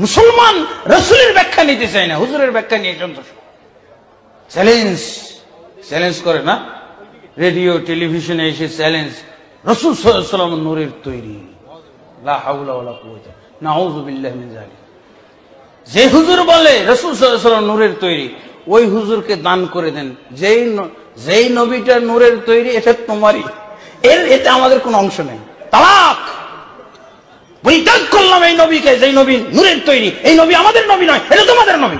মুসলমান রাসূলের ব্যাখ্যা নিতে চায় না, হুজুরের ব্যাখ্যা নিয়ে সন্তুষ্ট। চ্যালেঞ্জ করে না, রেডিও টেলিভিশনে এসে চ্যালেঞ্জ, রাসূল সাল্লাল্লাহু আলাইহি ওয়াসাল্লাম নূরের তৈরি। লা হাওলা ওয়ালা কুওয়াতা, নাউযু বিল্লাহি মিন যালিক। যে হুজুর বলে রাসূল সাল্লাল্লাহু আলাইহি ওয়াসাল্লাম নূরের তৈরি, ওই হুজুরকে দান করে দেন। যেই নবীটা নূরের তৈরি, এটা তোমারই, এতে আমাদের কোনো অংশ নেই। তালাক, পরিত্যাগ করলাম এই নবীকে, যেই নবী নূরের তৈরি। এই নবী আমাদের নবী নয়, এটা তোমাদের নবী।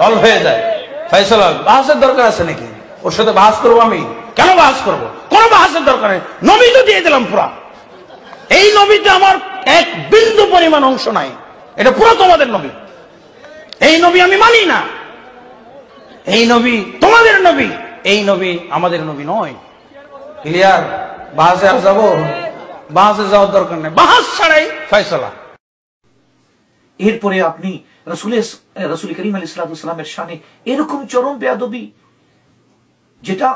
বল হয়ে যায় ফয়সালা। বাহাসের দরকার আছে নাকি? ওর সাথে বাহাস করবো আমি? কেন বাহাস করবো? কোনো বাহাসের দরকার নেই, নবী তো দিয়ে দিলাম পুরা। এই নবীতে আমার এক বিন্দু পরিমাণ অংশ নাই, এটা পুরো তোমাদের নবী। এই নবী আমি মানি না, এই নবী তোমাদের নবী, এই নবী আমাদের নবী নয়। ক্লিয়ার? বাহাসে আর যাবো? বাহাসে যাওয়ার দরকার নেই, বাহাস ছাড়াই ফয়সালা। এরপরে আপনি রাসূল করিম আলাইহিস সালামের শানে এরকম চরম বেয়াদবি, যেটা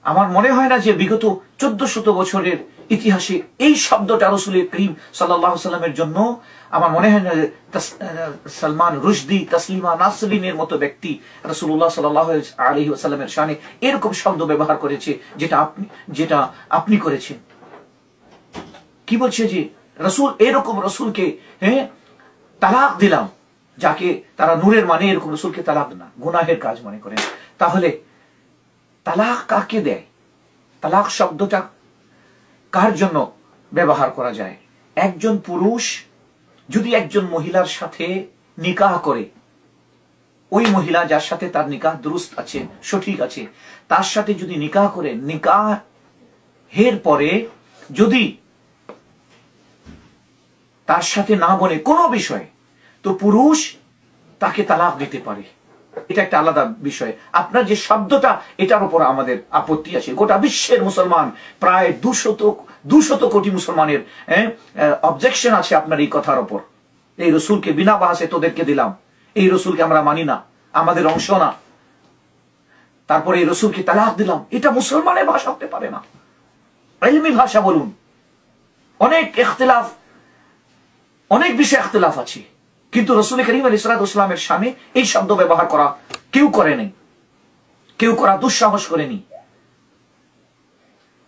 আমার মনে হয় না যে বিগত 1400 বছরের ইতিহাসে এই শব্দটা রাসূল করিম সাল্লাল্লাহু আলাইহি ওয়াসাল্লামের জন্য, আমার মনে হয় না সালমান রুশদি, তাসলিমা নাসরিনের মতো ব্যক্তি রাসূলুল্লাহ সাল্লাল্লাহু আলাইহি ওয়াসাল্লামের শানে এরকম শব্দ ব্যবহার করেছে যেটা আপনি করেছেন। কি বলছে যে রাসূল, এরকম রাসূলকে তালাক দিলাম, যাকে তারা নূরের মানে এরকম রাসূলকে তালাক না, গুনাহের কাজ মনে করেন। তাহলে তালাক কাকে দেয়? তালাক শব্দটা কার জন্য ব্যবহার করা যায়? একজন পুরুষ যদি একজন মহিলার সাথে নিকাহ করে, ওই মহিলা যার সাথে তার নিকাহ দুরুস্ত আছে, সঠিক আছে, তার সাথে যদি নিকাহ করে, নিকাহের পরে যদি তার সাথে না বলে কোনো বিষয়, তো পুরুষ তাকে তালাক দিতে পারে। এটা একটা আলাদা বিষয়। আপনার যে শব্দটা, এটার উপর আমাদের আপত্তি আছে। গোটা বিশ্বের মুসলমান, প্রায় 200 কোটি মুসলমানের অবজেকশন আছে আপনার এই কথার উপর। এই রসুলকে বিনা বাহাসে তোদেরকে দিলাম, এই রসুলকে আমরা মানি না, আমাদের অংশ না, তারপরে এই রসুলকে তালাক দিলাম, এটা মুসলমানের ভাষা হতে পারে না। ইলমি ভাষা বলুন, অনেক ইখতিলাফ, অনেক বিষয়ে ইখতিলাফ আছে, কিন্তু রাসূল করিম আলাইহিস সালামের শানে এই শব্দ ব্যবহার করা কেউ করে নাই, কেউ করা দুঃসাহস করেনি।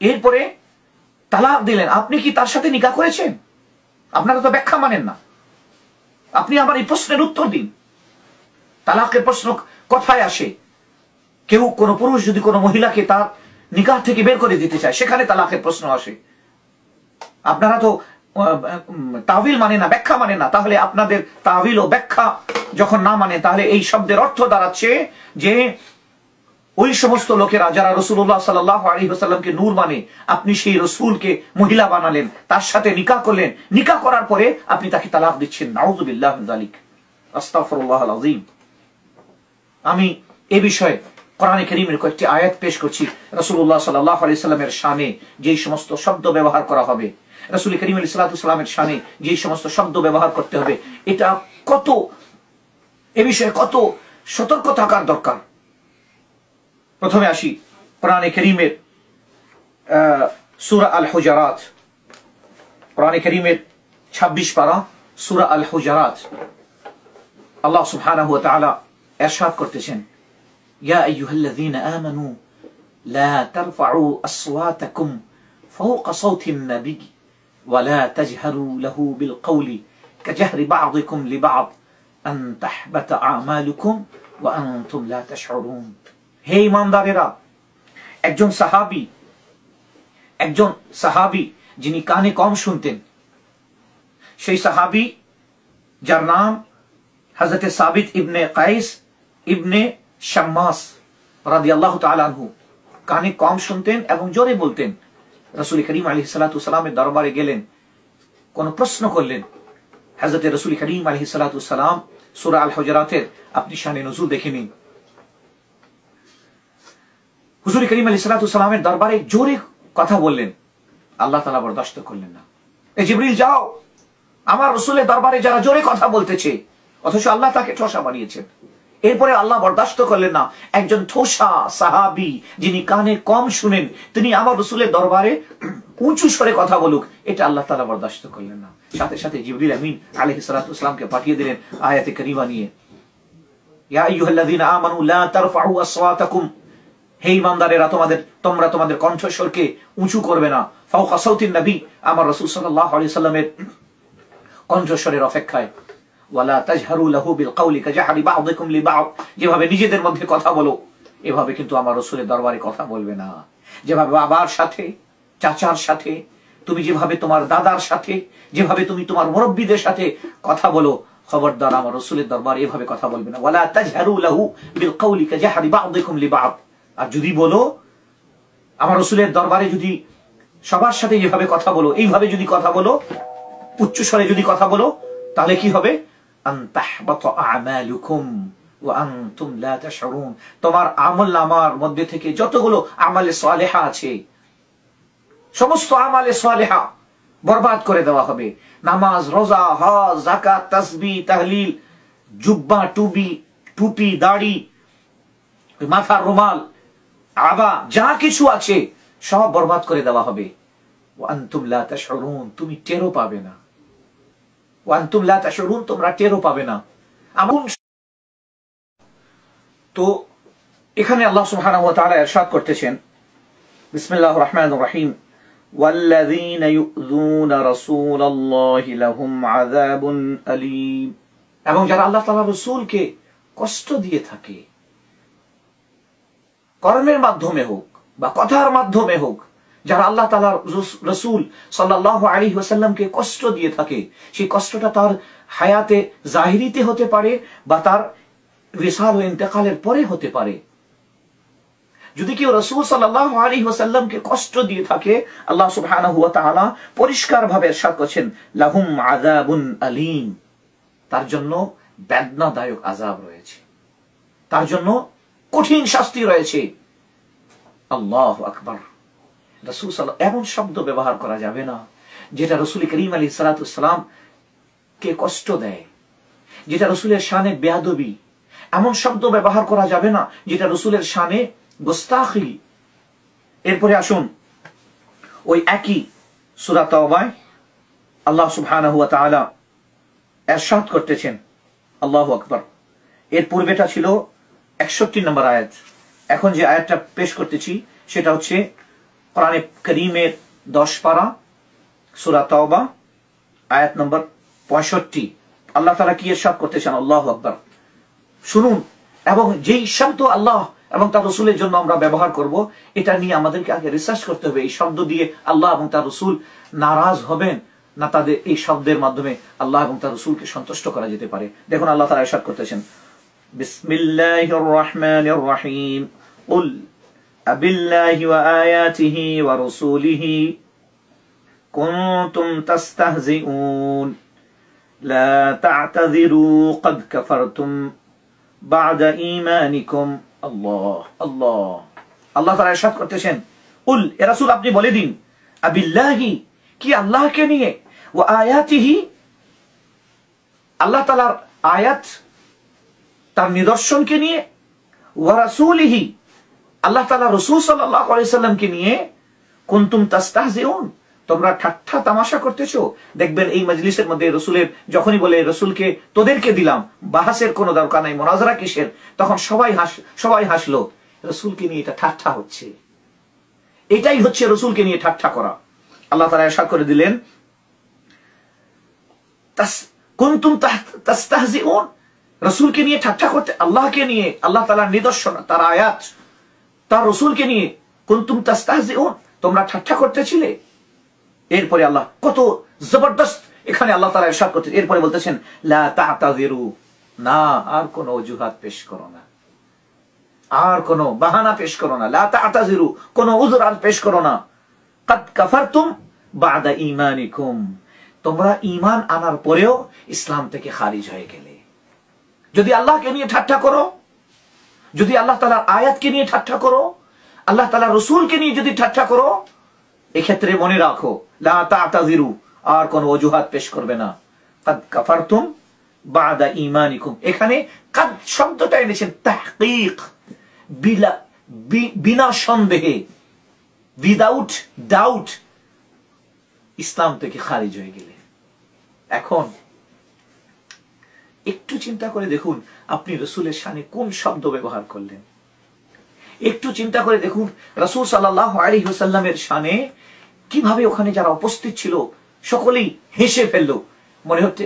এরপরে তালাক দিলেন। আপনি কি তার সাথে নিকাহ করেছেন? আপনারা তো ব্যাখ্যা মানেন না। আপনি আমার এই প্রশ্নের উত্তর দিন। তালাকের প্রশ্ন কথায় আসে, কেউ কোন পুরুষ যদি কোনো মহিলাকে তার নিকাহ থেকে বের করে দিতে চায়, সেখানে তালাকের প্রশ্ন আসে। আপনারা তো তাওয়িল মানে না, ব্যাখ্যা মানে না। তাহলে আপনাদের তাওয়িল ও ব্যাখ্যা যখন না মানে, তাহলে এই শব্দের অর্থ দাঁড়াচ্ছে যে ওই সমস্ত লোকেরা যারা রাসূলুল্লাহ সাল্লাল্লাহু আলাইহি ওয়াসাল্লামকে নূর মানে, আপনি সেই রাসূলকে মহিলা বানালেন, তার সাথে নিকাহ করলেন, নিকাহ করার পরে আপনি তাকে তালাক দিচ্ছেন। নাউযু বিল্লাহি মিন যালিক, আস্তাগফিরুল্লাহল আযীম। আমি এই বিষয়ে কোরআনে কারীমের কয়েকটি আয়াত পেশ করছি। রাসূলুল্লাহ সাল্লাল্লাহু আলাইহি ওয়াসাল্লামের শানে যে সমস্ত শব্দ ব্যবহার করা হবে, রাসূল করিম আলাইহিস সালামের শানে যে সমস্ত শব্দ ব্যবহার করতে হবে, এটা কত, এ বিষয়ে কত সতর্ক থাকার দরকার। প্রথমে আসি কোরআনে কারীমের সূরা আল হুজুরাত, কোরআনে কারীমের 26 পারা সূরা আল হুজুরাত। আল্লাহ সুবহানাহু ওয়া তাআলা ইরশাদ করতেছেন, ইয়া আইয়ুহাল্লাযীনা আমানু লা তারফাউ আসওয়াতাকুম ফাওকা সাওতিন নবী ولا تجهروا له بالقول كجهر بعضكم لبعض أن تحبط أعمالكم وأنتم لا تشعرون। হে ঈমানদারেরা, একজন সাহাবী যিনি কানে কম শুনতেন, সেই সাহাবী যার নাম হযরত সাবিত ইবনে কাইস ইবনে শাম্মাস রাদিয়াল্লাহু তাআলা আনহু, কানে কম শুনতেন এবং জোরে বলতেন। রাসূল করিম আলাইহিস সালামের দরবারে গেলেন, কোন প্রশ্ন করলেন। হযরত রাসূল করিম আলাইহিস সালাম সূরা আল হুজুরাতের আপনি শানে নুজুল দেখে নিন। হুজুর করিম আলাইহিস সালামের দরবারে জোরে কথা বললেন, আল্লাহ তাআলা বরদাশত করলেন না। এই জিবরিল, যাও, আমার রাসূলের দরবারে যারা জোরে কথা বলতেছে, অথচ আল্লাহ তাকে ঠোসা বানিয়েছেন, এরপরে আল্লাহ বরদাস্ত করলেন না। একজন ঠোসা সাহাবী যিনি কানে কম শুনেন, তিনি আমার রাসূলের দরবারে উঁচু স্বরে কথা বলুক, এটা আল্লাহ তাআলা বরদাস্ত করলেন না। সাথে সাথে জিবরিল আমিন আলাইহিস সালাতু ওয়াসসালামকে পাঠিয়ে দিলেন আয়াতে কারিমা নিয়ে, ইয়া আইয়ুহাল্লাযীনা আমানু লা তারফাউ আসওয়াতাকুম, হে ঈমানদারেরা তোমরা তোমাদের কণ্ঠস্বরকে উঁচু করবে না, ফাওকা সাউতিন নবী, আমার রাসূল সাল্লাল্লাহু আলাইহি সাল্লামের কণ্ঠস্বরের অপেক্ষায়, ওয়ালা তাজহারু লাহু বিল কাওলি কাজাহরি বা'দিকুম লিবা'দ, যেভাবে নিজেদের মধ্যে কথা বলো এভাবে কিন্তু আমার রাসূলের দরবারে কথা বলবে না। যেভাবে বাবার সাথে, চাচার সাথে, তুমি যেভাবে তোমার দাদার সাথে, যেভাবে তুমি তোমার মুরব্বিদের সাথে কথা বলো, খবরদার আমার রাসূলের দরবারে এভাবে কথা বলবে না। ওয়ালা তাজহারু লাহু বিল কাওলি কাজাহরি বা'দিকুম লিবা'দ, আর যদি বলো আমার রাসূলের দরবারে যদি সবার সাথে যেভাবে কথা বলো এইভাবে যদি কথা বলো, উচ্চ স্বরে যদি কথা বলো, তাহলে কি হবে? আন তাহবাতা আমালুকুম ওয়া আনতুম লা তাশউরুন, তোমার আমলনামার মধ্যে থেকে যতগুলো আমালে সালেহা আছে সমস্ত আমালে সালেহা বরবাদ করে দেওয়া হবে। নামাজ, রোজা, হজ, যাকাত, তাসবিহ, তাহলিল, জুব্বা, টুপি, দাড়ি, মাথার রুমাল, আবা, যা কিছু আছে সব বরবাদ করে দেওয়া হবে। ওয়া আনতুম লা তাশউরুন, তুমি টেরও পাবে না। ওয়া আনতুম লা তাশউরুন, তোমরা টেরও পাবে না। তো এখানে আল্লাহ সুবহানাহু ওয়া তাআলা ইরশাদ করতেছেন, বিসমিল্লাহির রহমানির রহিম, ওয়াল্লাযীনা ইউযুনা রাসূলাল্লাহি লাহুম আযাবুন আলীম, এবং যারা আল্লাহ তাআলার রাসূলকে কষ্ট দিয়ে থাকে, কর্মের মাধ্যমে হোক বা কথার মাধ্যমে হোক, যারা আল্লাহ তাআলার রাসূল সাল্লাল্লাহু আলাইহি ওয়াসাল্লামকে কষ্ট দিয়ে থাকে, সেই কষ্টটা তার হায়াতে জাহিরিতে হতে পারে বা তার বিসাল ও ইন্তেকালের পরে হতে পারে। যদি কেউ রাসূল সাল্লাল্লাহু আলাইহি ওয়াসাল্লামকে কষ্ট দিয়ে থাকে, আল্লাহ সুবহানাহু ওয়া তাআলা পরিষ্কারভাবে ইরশাদ করেছেন, লাহুম আযাবুন আলীম, তার জন্য বেদনাদায়ক আযাব রয়েছে, তার জন্য কঠিন শাস্তি রয়েছে। আল্লাহু আকবার। রাসূল সাল্লাল্লাহু, এমন শব্দ ব্যবহার করা যাবে না যেটা রাসূল করিম আলাইহিস সালাতু ওয়াসসালাম কে কষ্ট দেয়, যেটা রাসূলের শানে বেয়াদবি। এমন শব্দ ব্যবহার করা যাবে না যেটা রাসূলের শানে গোস্তাখি। এরপরে আসুন ওই একই সূরা তাওবায় আল্লাহ সুবহানাহু ওয়া তাআলা ইরশাদ করতেছেন, আল্লাহু আকবার। এর পূর্বেটা ছিল 61 নম্বর আয়াত। এখন যে আয়াতটা পেশ করতেছি সেটা হচ্ছে কোরআনে কারীমের 10 পারা সূরা তাওবা আয়াত নম্বর 65। আল্লাহ তাআলা কি ইরশাদ করতেছেন, আল্লাহু আকবার। শুনুন, এবং যেই শব্দ আল্লাহ এবং তার রাসূলের জন্য আমরা ব্যবহার করব, এটা নিয়ে আমাদেরকে আগে রিসার্চ করতে হবে। এই শব্দ দিয়ে আল্লাহ এবং তার রাসূল নারাজ হবেন না, তাদের এই শব্দের মাধ্যমে আল্লাহ এবং তার রাসূলকে সন্তুষ্ট করা যেতে পারে। দেখুন আল্লাহ তাআলা ইরশাদ করতেছেন, বিসমিল্লাহির রহমানির রহিম, কুল আবিল্লাহি ওয়া আয়াতিহি ওয়া রাসূলিহি কুনতুম তাস্তাহজিউন লা তা'তাযিরু ক্বাদ কাফারতুম বা'দা ঈমানিকুম। আল্লাহ আল্লাহ, আল্লাহ তাআলা ইরশাদ করতেছেন, কুল, এ রাসূল আপনি বলে দিন, আবিল্লাহি, কি আল্লাহকে নিয়ে, ওয়া আয়াতিহি, আল্লাহ তাআলার আয়াত তার নিদর্শনকে নিয়ে, ওয়া রাসূলিহি, আল্লাহ তাআলা রাসূল সাল্লাল্লাহু আলাইহি সাল্লামকে নিয়ে, কুনতুম তাস্তাহজিউন, তোমরা ঠাট্টা তামাশা করতেছো। দেখবেন এই মজলিসের মধ্যে রাসূলের যখনই বলে রাসূলকে তোদেরকে দিলাম, বাহাসের কোনো দরকার নাই, মুনাজারা কিসের, তখন সবাই হাসলো। রাসূলকে নিয়ে এটা ঠাট্টা হচ্ছে, এটাই হচ্ছে রাসূলকে নিয়ে ঠাট্টা করা। আল্লাহ তাআলা ইরশাদ করে দিলেন, কুনতুম তাস্তাহজিউন, রাসূলকে নিয়ে ঠাট্টা করতে, আল্লাহকে নিয়ে, আল্লাহ তাআলার নিদর্শন, তার আয়াত, তার রাসূলকে নিয়ে কুনতুম তাস্তাহজিউন, তোমরা ঠাট্টা করতেছিলে। এরপরে আল্লাহ কত জবরদস্ত এখানে আল্লাহ তাআলা ইরশাদ করতে, এরপরে বলতেছেন, লা তা'তাযিরু, না আর কোনো অজুহাত পেশ করো না, আর কোনো বাহানা পেশ করো না, লা তা'তাযিরু, কোনো উযর আর পেশ করো না, ক্বাদ কাফারতুম বা'দা ঈমানিকুম, তোমরা ঈমান আনার পরেও ইসলাম থেকে খারিজ হয়ে গেলে। যদি আল্লাহকে নিয়ে ঠাট্টা করো, যদি আল্লাহ তাআলার আয়াতকে নিয়ে ঠাট্টা করো, আল্লাহ তাআলার রাসূলকে নিয়ে যদি ঠাট্টা করো, এক্ষেত্রে মনে রাখো, লা তা'তাযিরু, আর কোনো অজুহাত পেশ করবে না, ক্বাদ কাফারতুম বাদা ঈমানিকুম। এখানে কাদ শব্দটা এনেছেন তাহকীক, বিনা সন্দেহে, উইদাউট ডাউট ইসলাম থেকে খারিজ হয়ে গেলে। এখন একটু চিন্তা করে দেখুন আপনি রাসূলের শানে কোন শব্দ ব্যবহার করলেন। একটু চিন্তা করে দেখুন রাসূল সাল্লাল্লাহু আলাইহি ওয়াসাল্লামের শানে কিভাবে ওখানে যারা উপস্থিত ছিল সকলেই হেসে ফেললো। মনে হচ্ছে